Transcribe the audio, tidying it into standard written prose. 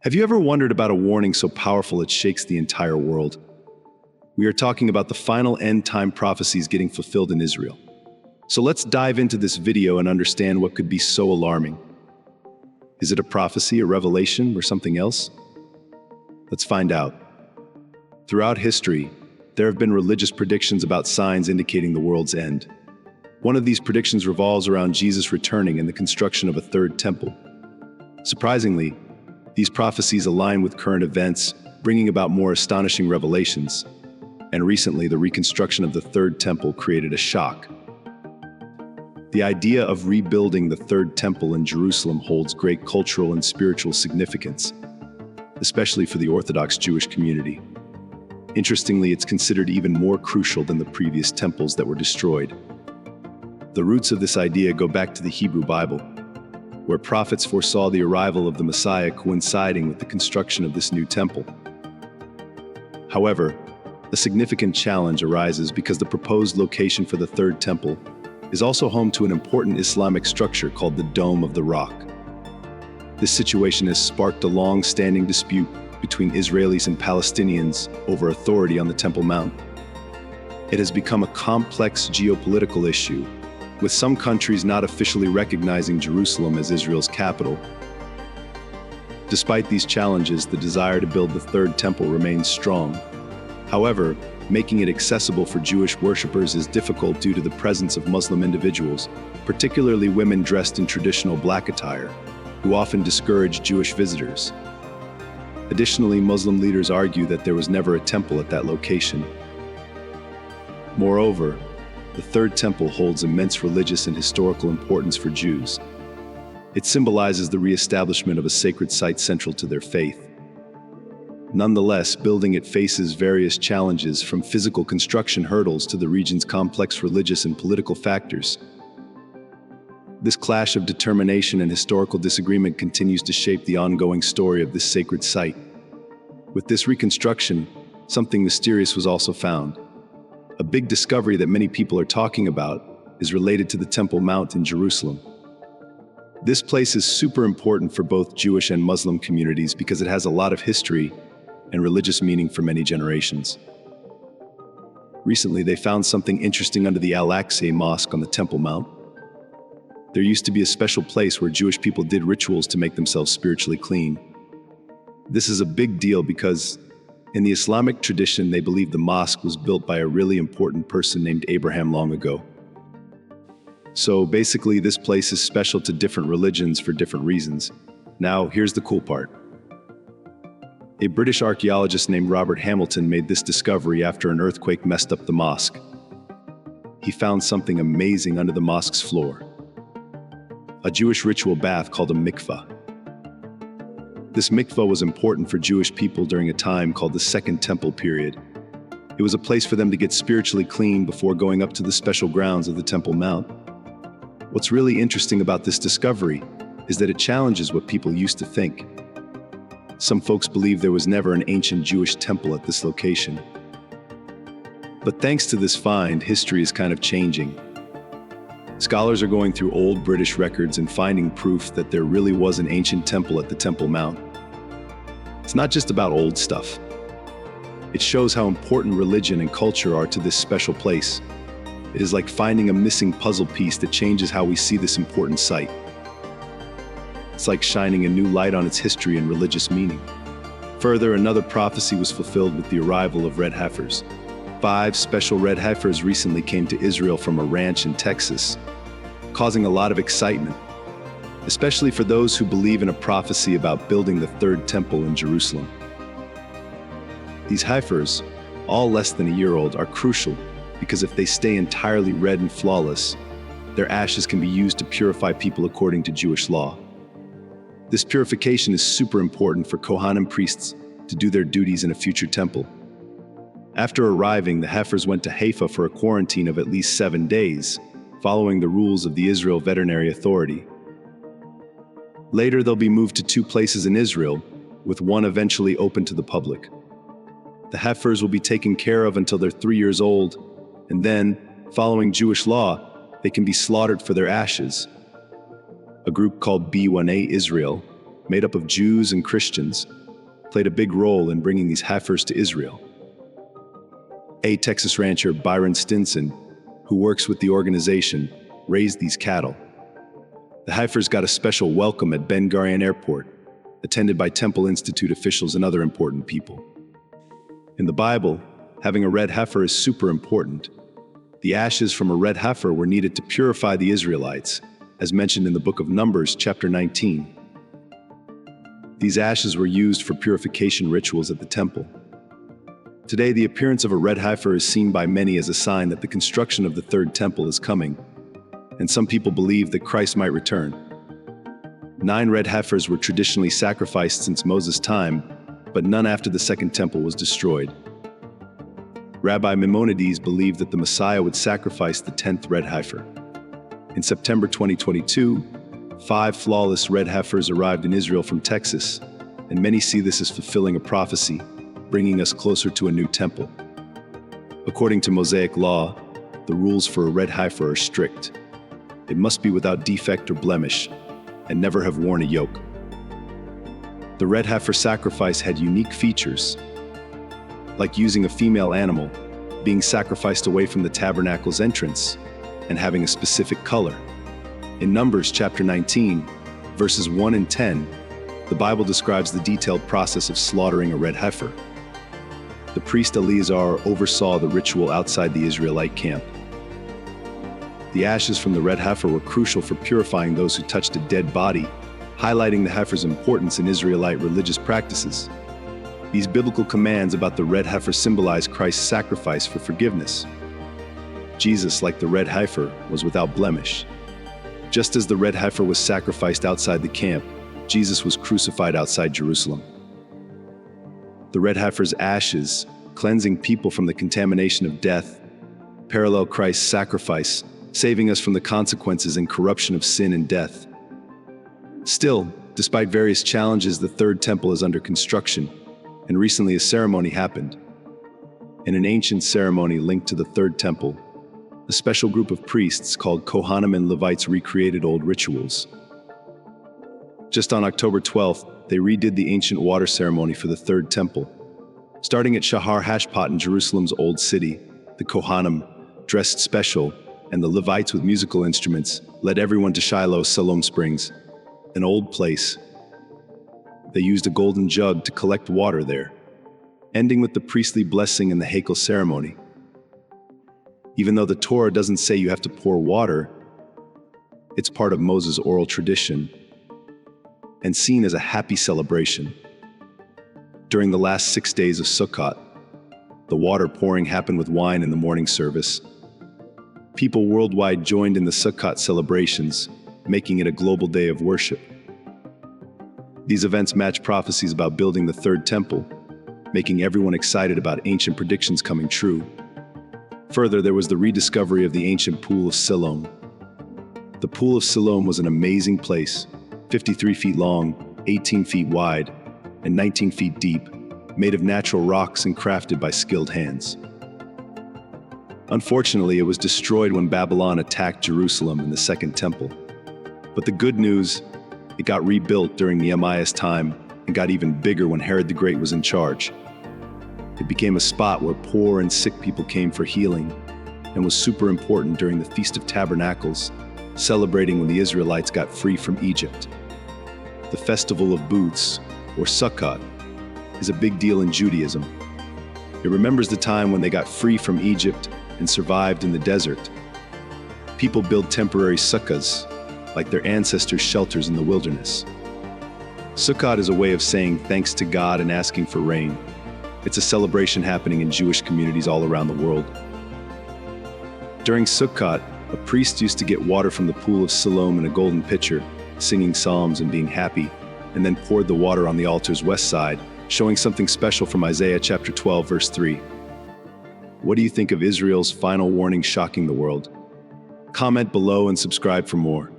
Have you ever wondered about a warning so powerful it shakes the entire world? We are talking about the final end-time prophecies getting fulfilled in Israel. So let's dive into this video and understand what could be so alarming. Is it a prophecy, a revelation, or something else? Let's find out. Throughout history, there have been religious predictions about signs indicating the world's end. One of these predictions revolves around Jesus returning and the construction of a third temple. Surprisingly, these prophecies align with current events, bringing about more astonishing revelations. And recently, the reconstruction of the third temple created a shock. The idea of rebuilding the third temple in Jerusalem holds great cultural and spiritual significance, especially for the Orthodox Jewish community. Interestingly, it's considered even more crucial than the previous temples that were destroyed. The roots of this idea go back to the Hebrew Bible, where prophets foresaw the arrival of the Messiah coinciding with the construction of this new temple. However, a significant challenge arises because the proposed location for the third temple is also home to an important Islamic structure called the Dome of the Rock. This situation has sparked a long-standing dispute between Israelis and Palestinians over authority on the Temple Mount. It has become a complex geopolitical issue, with some countries not officially recognizing Jerusalem as Israel's capital. Despite these challenges, the desire to build the third temple remains strong. However, making it accessible for Jewish worshippers is difficult due to the presence of Muslim individuals, particularly women dressed in traditional black attire, who often discourage Jewish visitors. Additionally, Muslim leaders argue that there was never a temple at that location. Moreover, the third temple holds immense religious and historical importance for Jews. It symbolizes the re-establishment of a sacred site central to their faith. Nonetheless, building it faces various challenges, from physical construction hurdles to the region's complex religious and political factors. This clash of determination and historical disagreement continues to shape the ongoing story of this sacred site. With this reconstruction, something mysterious was also found. A big discovery that many people are talking about is related to the Temple Mount in Jerusalem. This place is super important for both Jewish and Muslim communities because it has a lot of history and religious meaning for many generations. Recently, they found something interesting under the Al-Aqsa Mosque on the Temple Mount. There used to be a special place where Jewish people did rituals to make themselves spiritually clean. This is a big deal because in the Islamic tradition, they believe the mosque was built by a really important person named Abraham long ago. So basically, this place is special to different religions for different reasons. Now, here's the cool part. A British archaeologist named Robert Hamilton made this discovery after an earthquake messed up the mosque. He found something amazing under the mosque's floor: a Jewish ritual bath called a mikvah. This mikvah was important for Jewish people during a time called the Second Temple period. It was a place for them to get spiritually clean before going up to the special grounds of the Temple Mount. What's really interesting about this discovery is that it challenges what people used to think. Some folks believe there was never an ancient Jewish temple at this location. But thanks to this find, history is kind of changing. Scholars are going through old British records and finding proof that there really was an ancient temple at the Temple Mount. It's not just about old stuff. It shows how important religion and culture are to this special place. It is like finding a missing puzzle piece that changes how we see this important site. It's like shining a new light on its history and religious meaning. Further, another prophecy was fulfilled with the arrival of red heifers. 5 special red heifers recently came to Israel from a ranch in Texas, causing a lot of excitement, especially for those who believe in a prophecy about building the third temple in Jerusalem. These heifers, all less than a year old, are crucial because if they stay entirely red and flawless, their ashes can be used to purify people according to Jewish law. This purification is super important for Kohanim priests to do their duties in a future temple. After arriving, the heifers went to Haifa for a quarantine of at least 7 days, following the rules of the Israel Veterinary Authority. Later, they'll be moved to 2 places in Israel, with one eventually open to the public. The heifers will be taken care of until they're 3 years old, and then, following Jewish law, they can be slaughtered for their ashes. A group called B1A Israel made up of Jews and Christians, played a big role in bringing these heifers to Israel. A Texas rancher, Byron Stinson, who works with the organization, raised these cattle. The heifers got a special welcome at Ben Gurion Airport, attended by Temple Institute officials and other important people. In the Bible, having a red heifer is super important. The ashes from a red heifer were needed to purify the Israelites, as mentioned in the book of Numbers, chapter 19. These ashes were used for purification rituals at the temple. Today, the appearance of a red heifer is seen by many as a sign that the construction of the third temple is coming, and some people believe that Christ might return. 9 red heifers were traditionally sacrificed since Moses' time, but none after the second temple was destroyed. Rabbi Maimonides believed that the Messiah would sacrifice the 10th red heifer. In September 2022, 5 flawless red heifers arrived in Israel from Texas, and many see this as fulfilling a prophecy, bringing us closer to a new temple. According to Mosaic law, the rules for a red heifer are strict. It must be without defect or blemish, and never have worn a yoke. The red heifer sacrifice had unique features, like using a female animal, being sacrificed away from the tabernacle's entrance, and having a specific color. In Numbers chapter 19, verses 1 and 10, the Bible describes the detailed process of slaughtering a red heifer. The priest Eleazar oversaw the ritual outside the Israelite camp. The ashes from the red heifer were crucial for purifying those who touched a dead body, highlighting the heifer's importance in Israelite religious practices. These biblical commands about the red heifer symbolize Christ's sacrifice for forgiveness. Jesus, like the red heifer, was without blemish. Just as the red heifer was sacrificed outside the camp, Jesus was crucified outside Jerusalem. The red heifer's ashes, cleansing people from the contamination of death, parallel Christ's sacrifice, saving us from the consequences and corruption of sin and death. Still, despite various challenges, the third temple is under construction, and recently a ceremony happened. In an ancient ceremony linked to the third temple, a special group of priests called Kohanim and Levites recreated old rituals. Just on October 12th, they redid the ancient water ceremony for the third temple. Starting at Shahar Hashpat in Jerusalem's Old City, the Kohanim, dressed special, and the Levites with musical instruments led everyone to Shiloh Siloam Springs, an old place. They used a golden jug to collect water there, ending with the priestly blessing and the Hakel ceremony. Even though the Torah doesn't say you have to pour water, it's part of Moses' oral tradition and seen as a happy celebration. During the last 6 days of Sukkot, the water pouring happened with wine in the morning service. People worldwide joined in the Sukkot celebrations, making it a global day of worship. These events match prophecies about building the third temple, making everyone excited about ancient predictions coming true. Further, there was the rediscovery of the ancient Pool of Siloam. The Pool of Siloam was an amazing place, 53 feet long, 18 feet wide, and 19 feet deep, made of natural rocks and crafted by skilled hands. Unfortunately, it was destroyed when Babylon attacked Jerusalem and the Second Temple. But the good news, it got rebuilt during Nehemiah's time and got even bigger when Herod the Great was in charge. It became a spot where poor and sick people came for healing and was super important during the Feast of Tabernacles, celebrating when the Israelites got free from Egypt. The Festival of Booths, or Sukkot, is a big deal in Judaism. It remembers the time when they got free from Egypt and survived in the desert. People build temporary sukkahs, like their ancestors' shelters in the wilderness. Sukkot is a way of saying thanks to God and asking for rain. It's a celebration happening in Jewish communities all around the world. During Sukkot, a priest used to get water from the Pool of Siloam in a golden pitcher, singing psalms and being happy, and then poured the water on the altar's west side, showing something special from Isaiah chapter 12, verse 3. What do you think of Israel's final warning shocking the world? Comment below and subscribe for more.